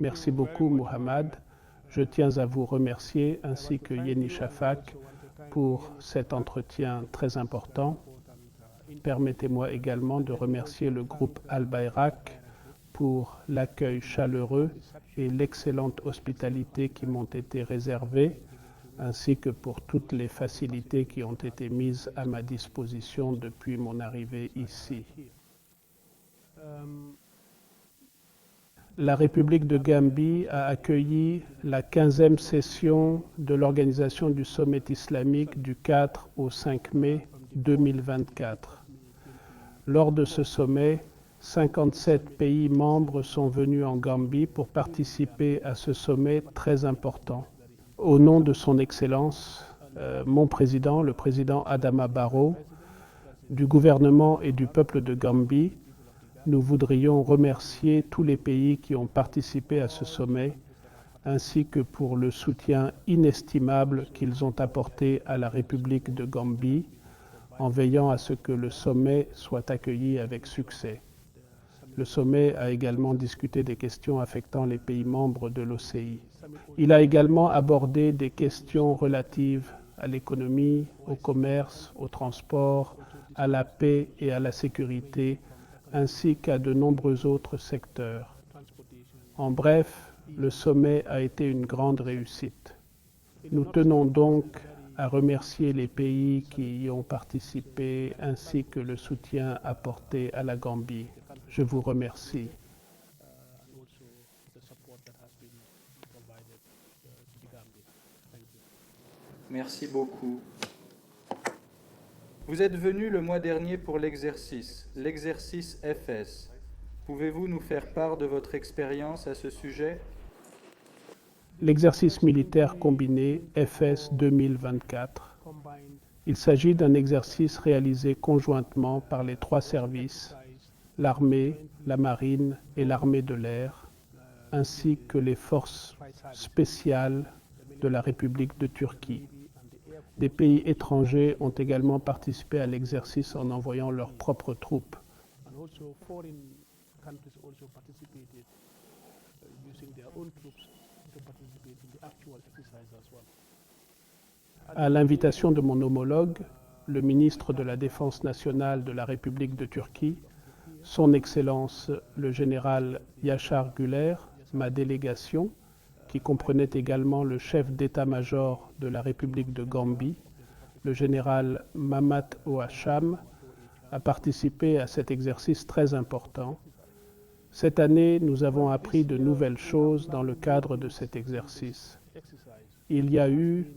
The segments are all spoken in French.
Merci beaucoup, Mohamed. Je tiens à vous remercier, ainsi que Yeni Shafak, pour cet entretien très important. Permettez-moi également de remercier le groupe Al-Bayrak pour l'accueil chaleureux et l'excellente hospitalité qui m'ont été réservées, ainsi que pour toutes les facilités qui ont été mises à ma disposition depuis mon arrivée ici. La République de Gambie a accueilli la 15e session de l'Organisation du Sommet islamique du 4 au 5 mai 2024. Lors de ce sommet, 57 pays membres sont venus en Gambie pour participer à ce sommet très important. Au nom de son Excellence, mon président, le président Adama Barrow, du gouvernement et du peuple de Gambie, nous voudrions remercier tous les pays qui ont participé à ce sommet, ainsi que pour le soutien inestimable qu'ils ont apporté à la République de Gambie, en veillant à ce que le sommet soit accueilli avec succès. Le sommet a également discuté des questions affectant les pays membres de l'OCI. Il a également abordé des questions relatives à l'économie, au commerce, au transport, à la paix et à la sécurité, ainsi qu'à de nombreux autres secteurs. En bref, le sommet a été une grande réussite. Nous tenons donc à remercier les pays qui y ont participé ainsi que le soutien apporté à la Gambie. Je vous remercie. Merci beaucoup. Vous êtes venu le mois dernier pour l'exercice FS. Pouvez-vous nous faire part de votre expérience à ce sujet? L'exercice militaire combiné FS 2024. Il s'agit d'un exercice réalisé conjointement par les trois services, l'armée, la marine et l'armée de l'air, ainsi que les forces spéciales de la République de Turquie. Des pays étrangers ont également participé à l'exercice en envoyant leurs propres troupes. À l'invitation de mon homologue, le ministre de la Défense nationale de la République de Turquie, son Excellence le général Yaşar Güler, ma délégation, qui comprenait également le chef d'état-major de la République de Gambie, le général Mamat Ouacham, a participé à cet exercice très important. Cette année, nous avons appris de nouvelles choses dans le cadre de cet exercice. Il y a eu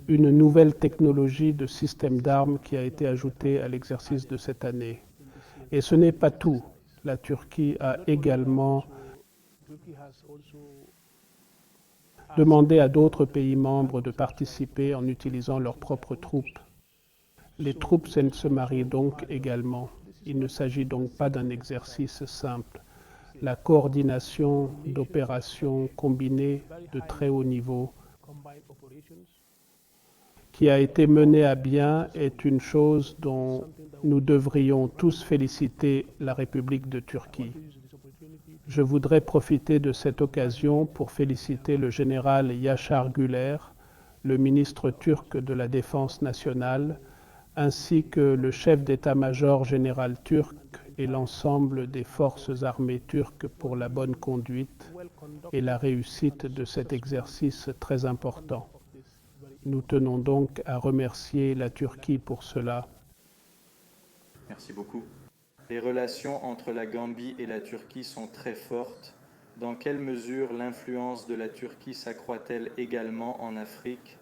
une nouvelle technologie de système d'armes qui a été ajoutée à l'exercice de cette année. Et ce n'est pas tout. La Turquie a également demandé à d'autres pays membres de participer en utilisant leurs propres troupes. Les troupes se marient donc également. Il ne s'agit donc pas d'un exercice simple. La coordination d'opérations combinées de très haut niveau qui a été menée à bien est une chose dont nous devrions tous féliciter la République de Turquie. Je voudrais profiter de cette occasion pour féliciter le général Yaşar Güler, le ministre turc de la Défense nationale, ainsi que le chef d'état-major général turc et l'ensemble des forces armées turques pour la bonne conduite et la réussite de cet exercice très important. Nous tenons donc à remercier la Turquie pour cela. Merci beaucoup. Les relations entre la Gambie et la Turquie sont très fortes. Dans quelle mesure l'influence de la Turquie s'accroît-elle également en Afrique?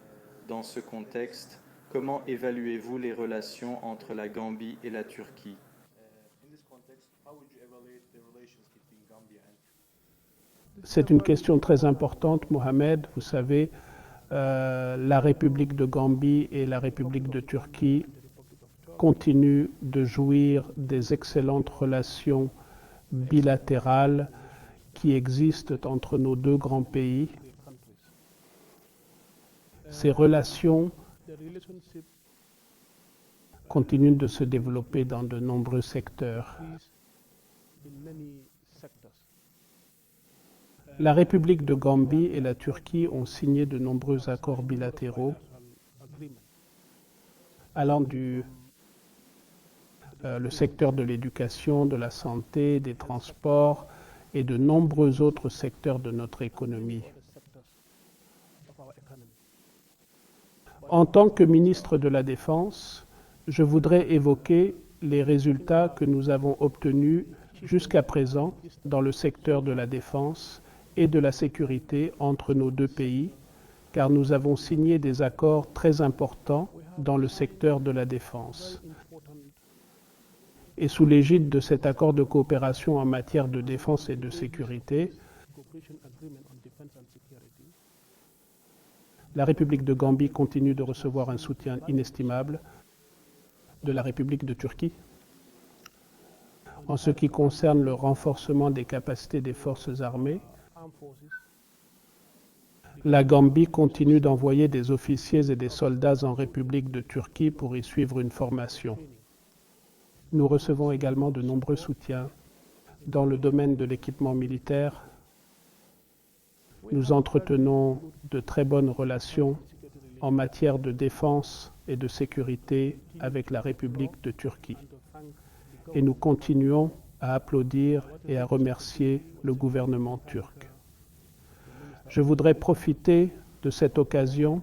Dans ce contexte, comment évaluez-vous les relations entre la Gambie et la Turquie? C'est une question très importante, Mohamed. Vous savez, la République de Gambie et la République de Turquie continuent de jouir des excellentes relations bilatérales qui existent entre nos deux grands pays. Ces relations continuent de se développer dans de nombreux secteurs. La République de Gambie et la Turquie ont signé de nombreux accords bilatéraux allant du le secteur de l'éducation, de la santé, des transports et de nombreux autres secteurs de notre économie. En tant que ministre de la Défense, je voudrais évoquer les résultats que nous avons obtenus jusqu'à présent dans le secteur de la défense et de la sécurité entre nos deux pays, car nous avons signé des accords très importants dans le secteur de la défense. Et sous l'égide de cet accord de coopération en matière de défense et de sécurité, la République de Gambie continue de recevoir un soutien inestimable de la République de Turquie en ce qui concerne le renforcement des capacités des forces armées. La Gambie continue d'envoyer des officiers et des soldats en République de Turquie pour y suivre une formation. Nous recevons également de nombreux soutiens dans le domaine de l'équipement militaire. Nous entretenons de très bonnes relations en matière de défense et de sécurité avec la République de Turquie. Et nous continuons à applaudir et à remercier le gouvernement turc. Je voudrais profiter de cette occasion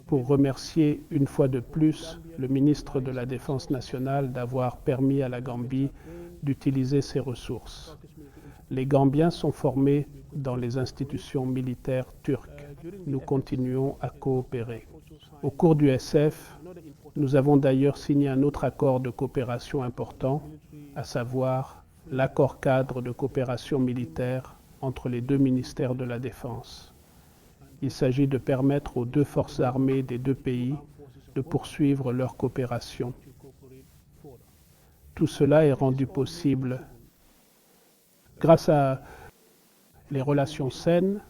pour remercier une fois de plus le ministre de la Défense nationale d'avoir permis à la Gambie d'utiliser ses ressources. Les Gambiens sont formés dans les institutions militaires turques. Nous continuons à coopérer. Au cours du SF, nous avons d'ailleurs signé un autre accord de coopération important, à savoir l'accord cadre de coopération militaire entre les deux ministères de la Défense. Il s'agit de permettre aux deux forces armées des deux pays de poursuivre leur coopération. Tout cela est rendu possible grâce à les relations saines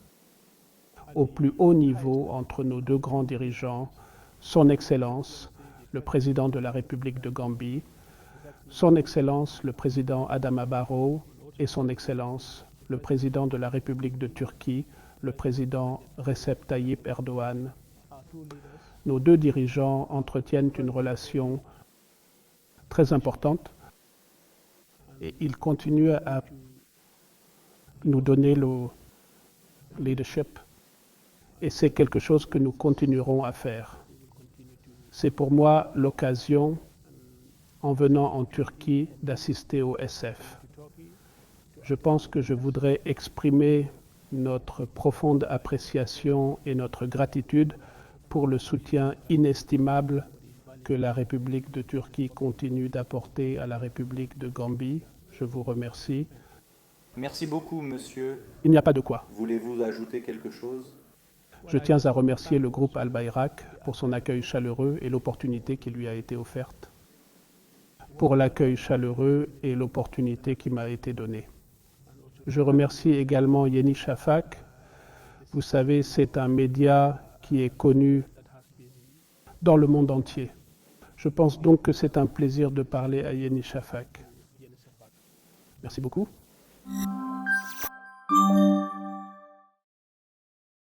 au plus haut niveau entre nos deux grands dirigeants, Son Excellence, le président de la République de Gambie, Son Excellence, le président Adama Barrow, et Son Excellence, le président de la République de Turquie, le président Recep Tayyip Erdogan. Nos deux dirigeants entretiennent une relation très importante et ils continuent à nous donner le leadership et c'est quelque chose que nous continuerons à faire. C'est pour moi l'occasion, en venant en Turquie, d'assister au SF. Je pense que je voudrais exprimer notre profonde appréciation et notre gratitude pour le soutien inestimable que la République de Turquie continue d'apporter à la République de Gambie. Je vous remercie. Merci beaucoup, monsieur. Il n'y a pas de quoi. Voulez-vous ajouter quelque chose? Je tiens à remercier le groupe Al-Bayrak pour son accueil chaleureux et l'opportunité qui lui a été offerte. Pour l'accueil chaleureux et l'opportunité qui m'a été donnée. Je remercie également Yeni Shafak. Vous savez, c'est un média qui est connu dans le monde entier. Je pense donc que c'est un plaisir de parler à Yeni Shafak. Merci beaucoup.